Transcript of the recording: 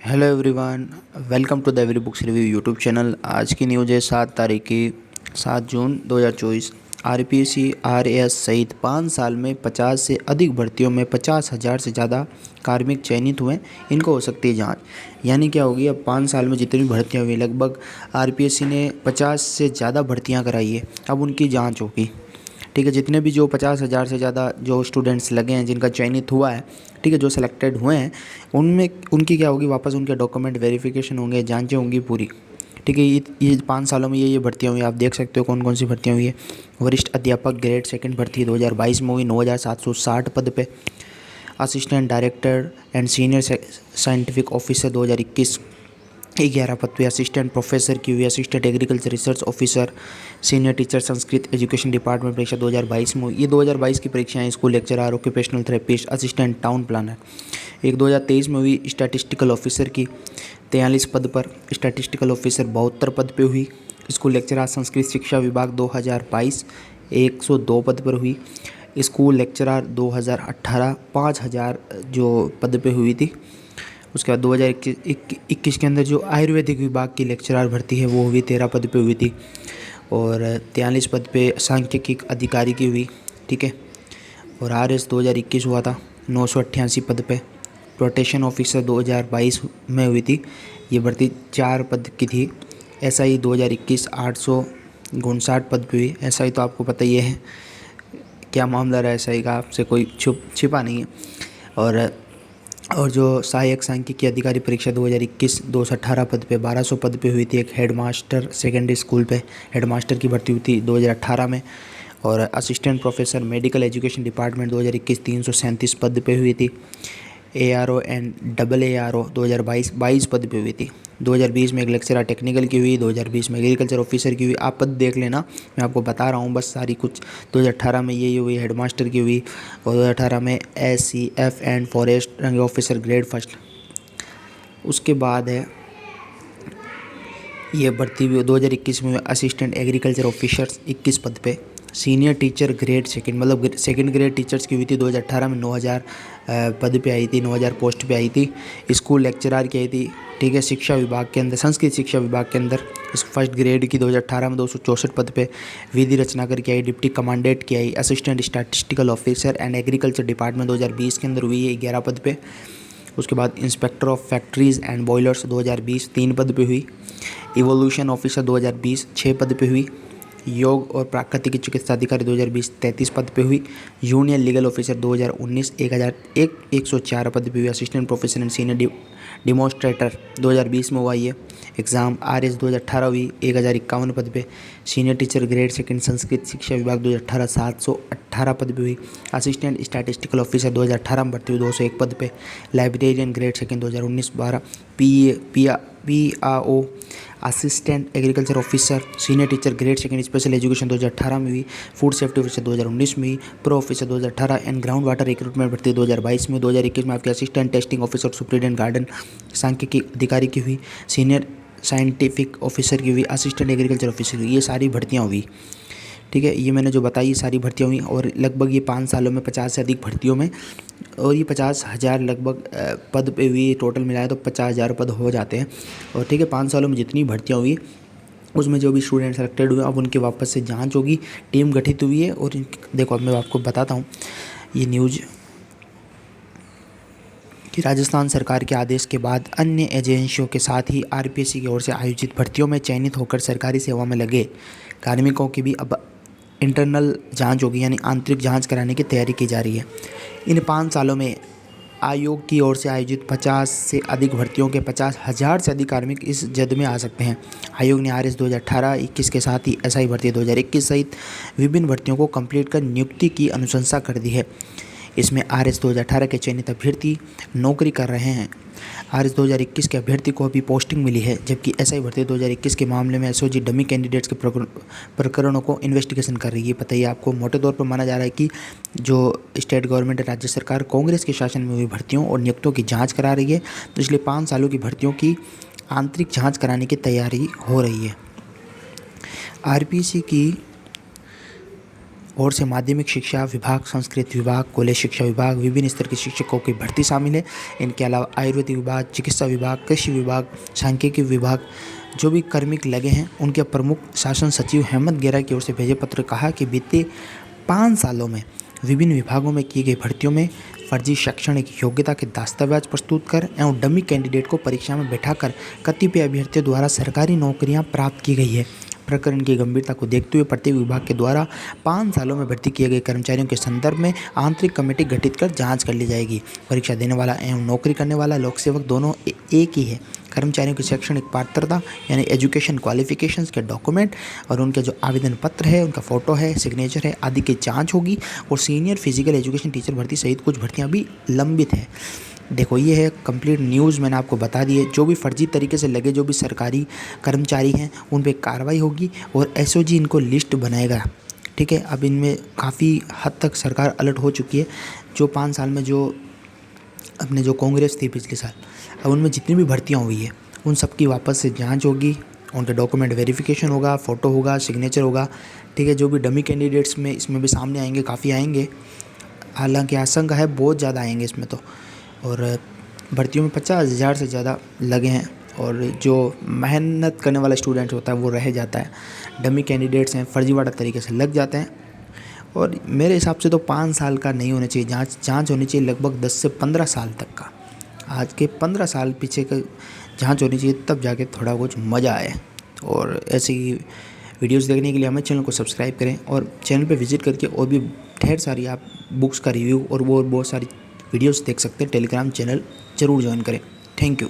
Hello everyone, welcome to the every books review YouTube channel. आज की news है 7 जून 2024। RPSC RAS सहित 5 साल में 50 से अधिक भर्तियों में 50,000 से ज़्यादा कार्मिक चयनित हुए। इनको हो सकती है जांच। यानी क्या होगी, अब 5 साल में जितनी भी भर्तियाँ हुई, लगभग आरपीएससी ने 50 से ज़्यादा भर्तियाँ कराई है। अब उनकी जाँच होगी। ठीक है, जितने भी जो 50,000 से ज़्यादा जो स्टूडेंट्स लगे हैं, जिनका चयनित हुआ है, ठीक है, जो सिलेक्टेड हुए हैं, उनमें उनकी क्या होगी, वापस उनके डॉक्यूमेंट वेरिफिकेशन होंगे, जांचें होंगी पूरी। ठीक है, ये 5 सालों में ये भर्तियाँ हुई। आप देख सकते हो कौन कौन सी भर्तियाँ हुई है। वरिष्ठ अध्यापक ग्रेड सेकंड भर्ती 2022 में हुई 9,760 पद पे। Assistant director and senior scientific officer 2021 11 पद पे। असिस्टेंट प्रोफेसर की हुई। Assistant agriculture research officer, senior teacher Sanskrit education department परीक्षा 2022 में हुई। ये 2022 की परीक्षाएं। School lecturer, occupational therapist, assistant town planner. एक 2023 में हुई स्टैटिस्टिकल ऑफिसर की 43 पद पर। स्टैटिस्टिकल ऑफिसर 72 पद पे हुई। स्कूल लेक्चरर संस्कृत शिक्षा विभाग 2022 102 पद पर हुई। स्कूल लेक्चरर 2018 5,000 जो पद पे हुई थी। उसके बाद 2021 के अंदर जो आयुर्वेदिक विभाग की लेक्चरर भर्ती है वो हुई 13 पद पे हुई थी। और 43 पद पे सांख्यिकी अधिकारी की हुई। ठीक है, और आरएस 2021 हुआ था 988 पद पे। प्रोटेक्शन ऑफिसर 2022 में हुई थी। ये भर्ती 4 पद की थी। एसआई 2021 859 पद पे हुई। एसआई तो आपको पता ही है क्या मामला रहा है, एसआई का आपसे कोई छिपा नहीं है। और जो सहायक सांख्यिकी अधिकारी परीक्षा 2021 218 पद पे 1200 पद पे हुई थी। एक हेडमास्टर सेकेंडरी स्कूल पे हेडमास्टर की भर्ती हुई थी 2018 में। और assistant professor medical education department 2021 337 पद पे हुई थी। एआरओ एंड डबल एआरओ 2022 22 पद पे हुई थी। 2020 में एक लेक्चरर टेक्निकल की हुई। 2020 में एग्रीकल्चर ऑफिसर की हुई। आप पद देख लेना, मैं आपको बता रहा हूँ बस सारी कुछ। 2018 में ये हुई हेडमास्टर की हुई। और 2018 में एससीएफ एंड फॉरेस्ट रंग ऑफिसर ग्रेड फर्स्ट। उसके बाद है ये भर्ती हुई 2021 में असिस्टेंट एग्रीकल्चर ऑफिसर्स 21 पद पे। सीनियर टीचर ग्रेड सेकंड, मतलब सेकंड ग्रेड टीचर्स की हुई थी 2018 में 9,000 पद पे आई थी, 9,000 पोस्ट पे आई थी। स्कूल लेक्चरर की आई थी। ठीक है, शिक्षा विभाग के अंदर, संस्कृत शिक्षा विभाग के अंदर इस फर्स्ट ग्रेड की 2018 में 264 पद पे। विधि रचनाकर की आई। डिप्टी कमांडेंट की आई। Assistant statistical officer and agriculture department 2020 के अंदर हुई है 11 पद पे। उसके बाद inspector of factories and boilers 2020 3 पद पे हुई। इवोल्यूशन ऑफिसर 2020 6 पद पे हुई। योग और प्राकृतिक चिकित्सा अधिकारी 2020 33 पद पे हुई। यूनियन लीगल ऑफिसर 2019 104 पद पे हुई। Assistant professor and senior demonstrator 2020 में हुआ ये एग्ज़ाम। आरएस 2018 हुई 1,051 पद पे। Senior teacher grade second Sanskrit शिक्षा विभाग 2018 718 पद पे हुई। असिस्टेंट स्टैटिस्टिकल ऑफिसर 2018 में भर्ती हुई 201 पद पे। Librarian grade second 2019 12। पीआओ assistant agriculture officer senior teacher grade second special education 2018 में हुई। फूड सेफ्टी ऑफिसर 2019 में हुई। प्रो officer 2018 and ground water recruitment भर्ती 2022 में। 2021 में आपके assistant testing officer superintendent garden सांख्यिकी अधिकारी की हुई। सीनियर साइंटिफिक ऑफिसर की हुई। असिस्टेंट एग्रीकल्चर ऑफिसर की हुई। ये सारी भर्तियाँ हुई। ठीक है, ये मैंने जो बताई सारी भर्तियाँ हुई। और लगभग ये 5 सालों में 50 से अधिक भर्तियों में, और ये 50,000 लगभग पद पे हुई। टोटल मिलाए तो 50,000 पद हो जाते हैं। और ठीक है, 5 सालों में जितनी भर्तियाँ हुई उसमें जो भी स्टूडेंट सेलेक्टेड हुए, अब उनके वापस से जांच होगी। टीम गठित हुई है। और देखो, अब मैं आपको बताता हूँ ये न्यूज़ कि राजस्थान सरकार के आदेश के बाद अन्य एजेंसियों के साथ ही आरपीएससी की ओर से आयोजित भर्तियों में चयनित होकर सरकारी सेवा में लगे कार्मिकों की भी अब इंटरनल जांच होगी, यानी आंतरिक जांच कराने की तैयारी की जा रही है। इन 5 सालों में आयोग की ओर से आयोजित 50 से अधिक भर्तियों के 50,000 से अधिक कार्मिक इस जद में आ सकते हैं। आयोग ने आरएस 2018-21 के साथ ही एसआई भर्ती 2021 सहित विभिन्न भर्तियों को कंप्लीट कर नियुक्ति की अनुशंसा कर दी है। इसमें आरएस 2018 के चयनित अभ्यर्थी नौकरी कर रहे हैं। आरएस 2021 के अभ्यर्थी को अभी पोस्टिंग मिली है, जबकि एसआई भर्ती 2021 के मामले में एसओजी डमी कैंडिडेट्स के प्रकरणों को इन्वेस्टिगेशन कर रही है। पता ही आपको, मोटे तौर पर माना जा रहा है कि जो स्टेट गवर्नमेंट राज्य सरकार कांग्रेस के शासन में हुई भर्तियों और नियुक्तियों की जाँच करा रही है, तो इसलिए 5 सालों की भर्तियों की आंतरिक जाँच कराने की तैयारी हो रही है। आरपीएससी की और से माध्यमिक शिक्षा विभाग, संस्कृत विभाग, कॉलेज शिक्षा विभाग, विभिन्न स्तर के शिक्षकों की भर्ती शामिल है। इनके अलावा आयुर्वेदिक विभाग, चिकित्सा विभाग, कृषि विभाग, सांख्यिकी विभाग, जो भी कार्मिक लगे हैं उनके प्रमुख शासन सचिव हेमंत गेरा की ओर से भेजे पत्र कहा कि बीते 5 सालों में विभिन्न विभागों में की गई भर्तियों में फर्जी शैक्षणिक योग्यता के दस्तावेज प्रस्तुत कर एवं डमी कैंडिडेट को परीक्षा में बैठाकर कतिपय अभ्यर्थियों द्वारा सरकारी नौकरियां प्राप्त की गई है। प्रकरण की गंभीरता को देखते हुए प्रत्येक विभाग के द्वारा 5 सालों में भर्ती किए गए कर्मचारियों के संदर्भ में आंतरिक कमेटी गठित कर जांच कर ली जाएगी। परीक्षा देने वाला एवं नौकरी करने वाला लोक सेवक दोनों एक ही है। कर्मचारियों की शैक्षणिक पात्रता यानी एजुकेशन क्वालिफिकेशंस के डॉक्यूमेंट और उनके जो आवेदन पत्र है, उनका फ़ोटो है, सिग्नेचर है आदि की जाँच होगी। और सीनियर फिजिकल एजुकेशन टीचर भर्ती सहित कुछ भर्तियाँ भी लंबित है। देखो, ये है कंप्लीट न्यूज़, मैंने आपको बता दी है। जो भी फर्जी तरीके से लगे जो भी सरकारी कर्मचारी हैं उन पे कार्रवाई होगी और एसओजी इनको लिस्ट बनाएगा। ठीक है, अब इनमें काफ़ी हद तक सरकार अलर्ट हो चुकी है। जो 5 साल में जो अपने जो कांग्रेस थी पिछले साल, अब उनमें जितनी भी भर्तियाँ हुई है उन सब की वापस से जाँच होगी, उनके डॉक्यूमेंट वेरिफिकेशन होगा, फ़ोटो होगा, सिग्नेचर होगा। ठीक है, जो भी डमी कैंडिडेट्स में इसमें भी सामने आएंगे, काफ़ी आएंगे, हालांकि आशंका है बहुत ज़्यादा आएंगे इसमें तो। और भर्तियों में 50,000 से ज़्यादा लगे हैं और जो मेहनत करने वाला स्टूडेंट होता है वो रह जाता है। डमी कैंडिडेट्स हैं, फर्जीवाड़ा तरीके से लग जाते हैं। और मेरे हिसाब से तो 5 साल का नहीं होना चाहिए, जांच होनी चाहिए लगभग 10 से 15 साल तक का। आज के 15 साल पीछे का जांच होनी चाहिए, तब जाके थोड़ा कुछ मज़ा आए। और ऐसी वीडियोस देखने के लिए हमें चैनल को सब्सक्राइब करें और चैनल पे विजिट करके और भी ढेर सारी आप बुक्स का रिव्यू और वो बहुत सारी वीडियोस देख सकते हैं। टेलीग्राम चैनल ज़रूर ज्वाइन करें। Thank you.